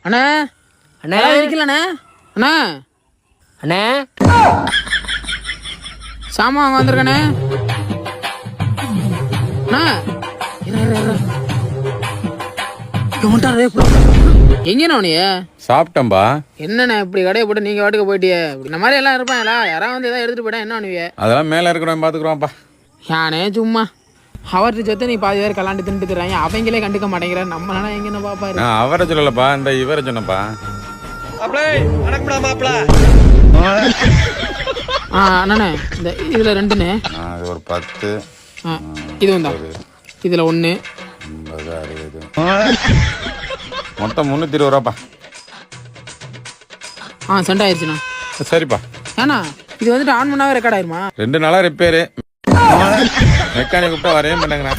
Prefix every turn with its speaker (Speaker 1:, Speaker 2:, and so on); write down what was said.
Speaker 1: அண்ணா அண்ணா இருக்கலண்ணே அண்ணா அண்ணே சாமான் வாங்க வந்திருக்கண்ணே அண்ணா எங்கண்ணா நீ
Speaker 2: சாப்பிட்டம்பா.
Speaker 1: என்னண்ணே இப்படி கடையை போட்டு நீங்க வாட்டுக்கு போயிட்டியே இந்த மாதிரி எல்லாம் இருப்பாங்களா? யாராவது வந்து எதாவது எடுத்துட்டு போயிட்டா என்ன பண்ணுவிய?
Speaker 2: அதெல்லாம் மேல இருக்கிறவன் பாத்துக்குறோம்ப்பா.
Speaker 1: யானே சும்மா அவர்கிட்ட சேர்த்து நீ பாதி பேர் கலாண்டு தின்னுட்டுக்கிறாங்க, அவங்களே கண்டுக்க மாட்டேங்கிற. நம்மளால எங்கன்னு பாப்பாரு.
Speaker 2: நான் அவரை சொல்லலப்பா, இந்த இவரை சொன்னப்பா.
Speaker 1: அண்ணே இந்த இதுல 2ண்ணே,
Speaker 2: இது ஒரு 10,
Speaker 1: இது வந்தா இதுல 1,
Speaker 2: 50, 60, மொத்தம் 320 ரூபாப்பா.
Speaker 1: சென்ட் ஆயிடுச்சுண்ணா.
Speaker 2: சரிப்பா.
Speaker 1: ஏண்ணா இது வந்துட்டு ஆன் பண்ணாவே ரெக்கார்ட் ஆயிருமா?
Speaker 2: 2 நாளா ரிப்பேரு, மெக்கானிக் கூப்பிட்டா வரவே மாட்டேங்கிறேன்.